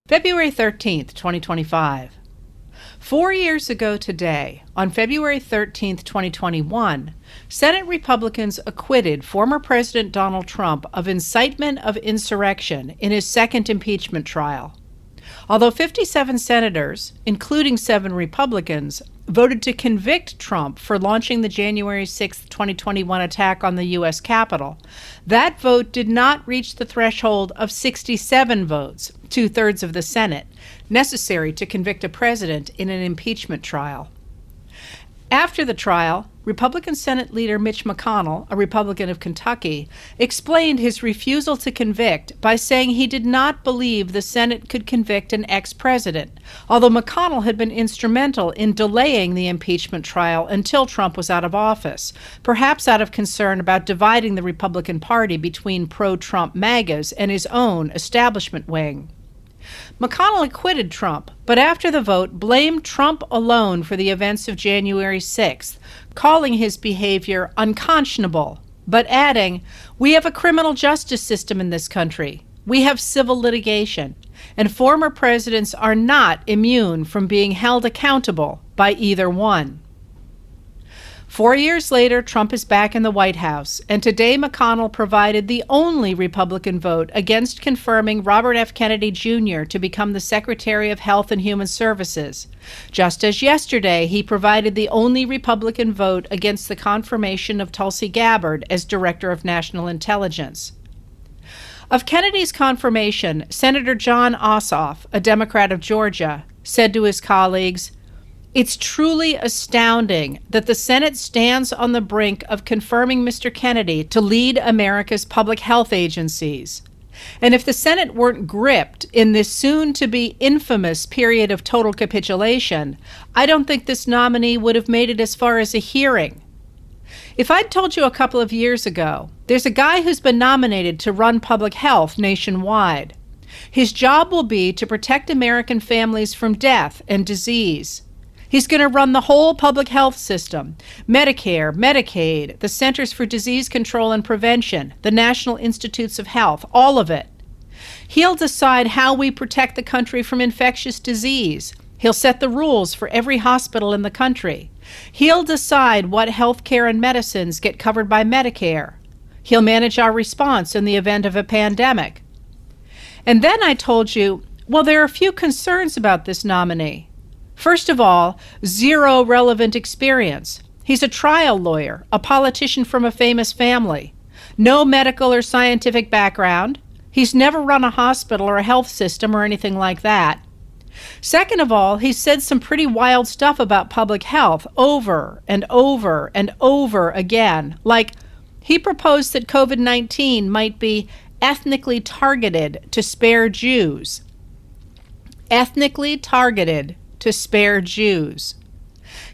February 13th, 2025. 4 years ago today, on February 13th, 2021, Senate Republicans acquitted former President Donald Trump of incitement of insurrection in his second impeachment trial. Although 57 senators, including 7 Republicans, voted to convict Trump for launching the January 6, 2021 attack on the U.S. Capitol, that vote did not reach the threshold of 67 votes, 2/3 of the Senate, necessary to convict a president in an impeachment trial. After the trial, Republican Senate Leader Mitch McConnell, a Republican of Kentucky, explained his refusal to convict by saying he did not believe the Senate could convict an ex-president, although McConnell had been instrumental in delaying the impeachment trial until Trump was out of office, perhaps out of concern about dividing the Republican Party between pro-Trump MAGAs and his own establishment wing. McConnell acquitted Trump, but after the vote blamed Trump alone for the events of January 6th, calling his behavior unconscionable, but adding, "We have a criminal justice system in this country. We have civil litigation, and former presidents are not immune from being held accountable by either one." 4 years later, Trump is back in the White House, and today McConnell provided the only Republican vote against confirming Robert F. Kennedy Jr. to become the Secretary of Health and Human Services, just as yesterday he provided the only Republican vote against the confirmation of Tulsi Gabbard as Director of National Intelligence. Of Kennedy's confirmation, Senator John Ossoff, a Democrat of Georgia, said to his colleagues, "It's truly astounding that the Senate stands on the brink of confirming Mr. Kennedy to lead America's public health agencies. And if the Senate weren't gripped in this soon-to-be infamous period of total capitulation, I don't think this nominee would have made it as far as a hearing. If I'd told you a couple of years ago, there's a guy who's been nominated to run public health nationwide. His job will be to protect American families from death and disease. He's going to run the whole public health system, Medicare, Medicaid, the Centers for Disease Control and Prevention, the National Institutes of Health, all of it. He'll decide how we protect the country from infectious disease. He'll set the rules for every hospital in the country. He'll decide what health care and medicines get covered by Medicare. He'll manage our response in the event of a pandemic." And then I told you, well, there are a few concerns about this nominee. First of all, zero relevant experience. He's a trial lawyer, a politician from a famous family. No medical or scientific background. He's never run a hospital or a health system or anything like that. Second of all, he said some pretty wild stuff about public health over and over and over again. Like, he proposed that COVID-19 might be ethnically targeted to spare Jews. Ethnically targeted to spare Jews.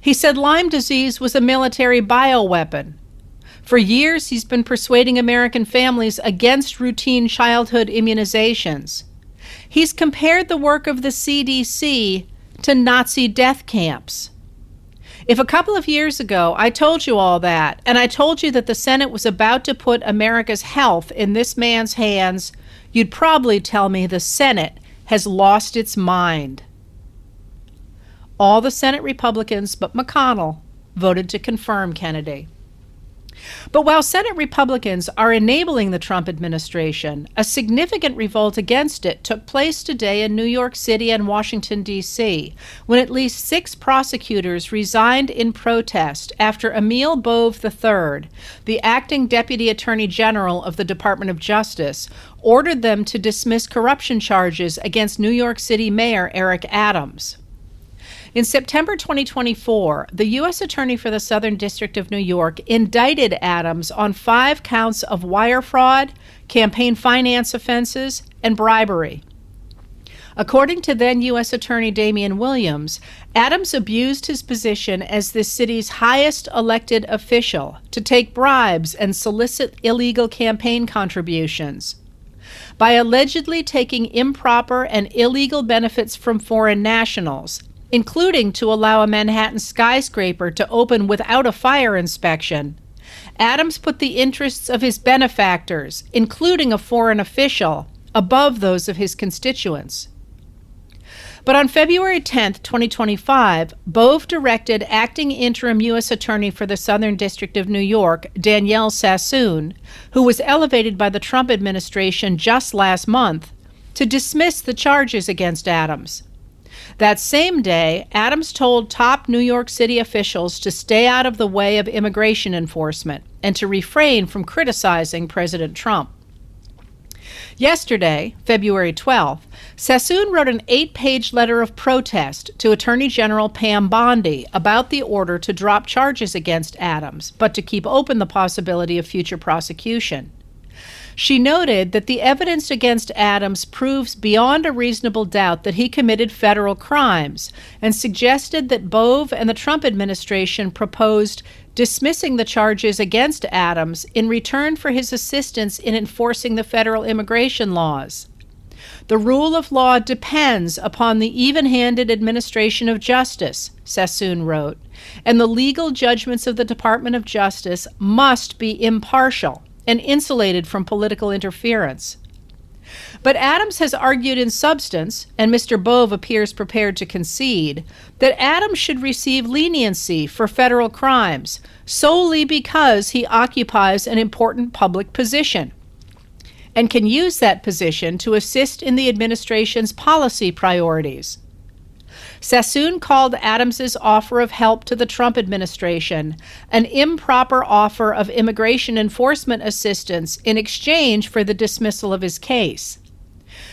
He said Lyme disease was a military bioweapon. For years, he's been persuading American families against routine childhood immunizations. He's compared the work of the CDC to Nazi death camps. If a couple of years ago I told you all that, and I told you that the Senate was about to put America's health in this man's hands, you'd probably tell me the Senate has lost its mind. All the Senate Republicans but McConnell voted to confirm Kennedy. But while Senate Republicans are enabling the Trump administration, a significant revolt against it took place today in New York City and Washington, D.C., when at least 6 prosecutors resigned in protest after Emil Bove III, the acting Deputy Attorney General of the Department of Justice, ordered them to dismiss corruption charges against New York City Mayor Eric Adams. In September 2024, the U.S. Attorney for the Southern District of New York indicted Adams on 5 counts of wire fraud, campaign finance offenses, and bribery. According to then U.S. Attorney Damian Williams, Adams abused his position as the city's highest elected official to take bribes and solicit illegal campaign contributions. By allegedly taking improper and illegal benefits from foreign nationals, including to allow a Manhattan skyscraper to open without a fire inspection, Adams put the interests of his benefactors, including a foreign official, above those of his constituents. But on February 10, 2025, Bove directed acting interim U.S. Attorney for the Southern District of New York, Danielle Sassoon, who was elevated by the Trump administration just last month, to dismiss the charges against Adams. That same day, Adams told top New York City officials to stay out of the way of immigration enforcement and to refrain from criticizing President Trump. Yesterday, February 12th, Sassoon wrote an 8-page letter of protest to Attorney General Pam Bondi about the order to drop charges against Adams, but to keep open the possibility of future prosecution. She noted that the evidence against Adams proves beyond a reasonable doubt that he committed federal crimes and suggested that Bove and the Trump administration proposed dismissing the charges against Adams in return for his assistance in enforcing the federal immigration laws. The rule of law depends upon the even-handed administration of justice, Sassoon wrote, and the legal judgments of the Department of Justice must be impartial and insulated from political interference. But Adams has argued in substance, and Mr. Bove appears prepared to concede, that Adams should receive leniency for federal crimes solely because he occupies an important public position and can use that position to assist in the administration's policy priorities. Sassoon called Adams's offer of help to the Trump administration an improper offer of immigration enforcement assistance in exchange for the dismissal of his case.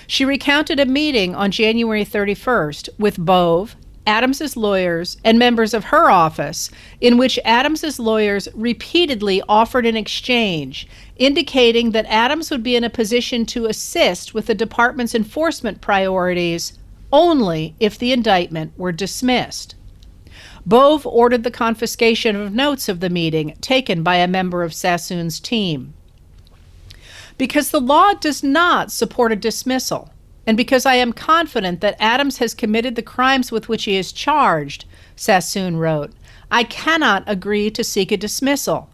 She recounted a meeting on January 31st with Bove, Adams's lawyers, and members of her office, in which Adams's lawyers repeatedly offered an exchange, indicating that Adams would be in a position to assist with the department's enforcement priorities only if the indictment were dismissed. Bove ordered the confiscation of notes of the meeting taken by a member of Sassoon's team. Because the law does not support a dismissal, and because I am confident that Adams has committed the crimes with which he is charged, Sassoon wrote, I cannot agree to seek a dismissal.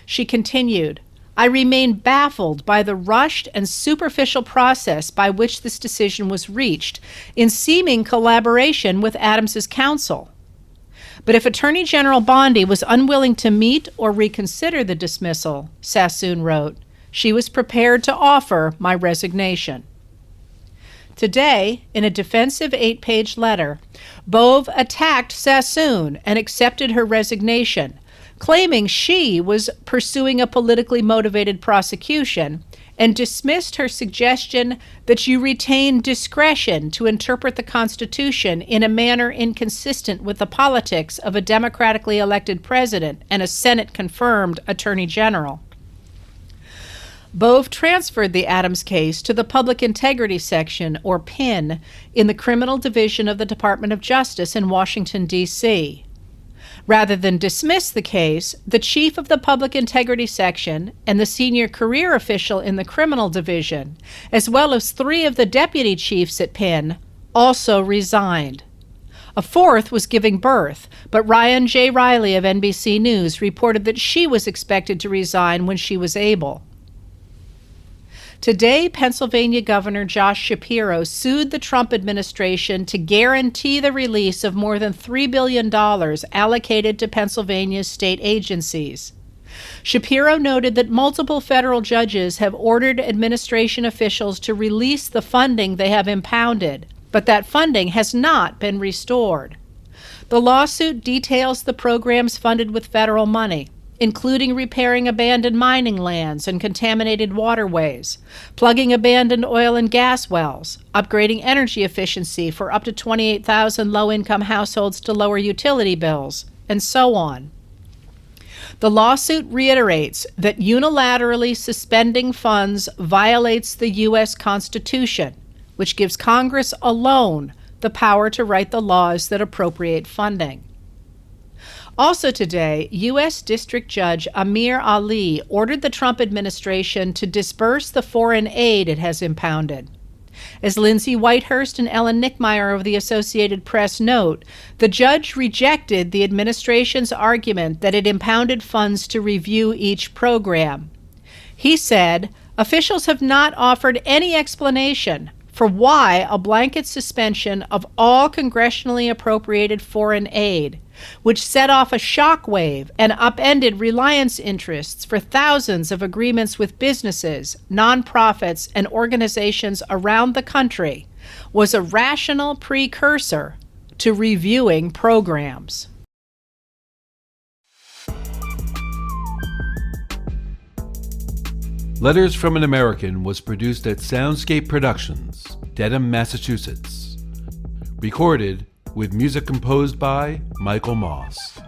She continued, I remain baffled by the rushed and superficial process by which this decision was reached in seeming collaboration with Adams's counsel. But if Attorney General Bondi was unwilling to meet or reconsider the dismissal, Sassoon wrote, she was prepared to offer my resignation. Today, in a defensive 8-page letter, Bove attacked Sassoon and accepted her resignation, claiming she was pursuing a politically motivated prosecution, and dismissed her suggestion that you retain discretion to interpret the Constitution in a manner inconsistent with the politics of a democratically elected president and a Senate-confirmed Attorney General. Bove transferred the Adams case to the Public Integrity Section, or PIN, in the Criminal Division of the Department of Justice in Washington, D.C. Rather than dismiss the case, the chief of the Public Integrity Section and the senior career official in the Criminal Division, as well as 3 of the deputy chiefs at PIN, also resigned. A 4th was giving birth, but Ryan J. Riley of NBC News reported that she was expected to resign when she was able. Today, Pennsylvania Governor Josh Shapiro sued the Trump administration to guarantee the release of more than $3 billion allocated to Pennsylvania's state agencies. Shapiro noted that multiple federal judges have ordered administration officials to release the funding they have impounded, but that funding has not been restored. The lawsuit details the programs funded with federal money, including repairing abandoned mining lands and contaminated waterways, plugging abandoned oil and gas wells, upgrading energy efficiency for up to 28,000 low-income households to lower utility bills, and so on. The lawsuit reiterates that unilaterally suspending funds violates the U.S. Constitution, which gives Congress alone the power to write the laws that appropriate funding. Also today, U.S. District Judge Amir Ali ordered the Trump administration to disburse the foreign aid it has impounded. As Lindsay Whitehurst and Ellen Nickmeyer of the Associated Press note, the judge rejected the administration's argument that it impounded funds to review each program. He said, officials have not offered any explanation for why a blanket suspension of all congressionally appropriated foreign aid, which set off a shockwave and upended reliance interests for thousands of agreements with businesses, nonprofits, and organizations around the country, was a rational precursor to reviewing programs. Letters from an American was produced at Soundscape Productions, Dedham, Massachusetts. Recorded with music composed by Michael Moss.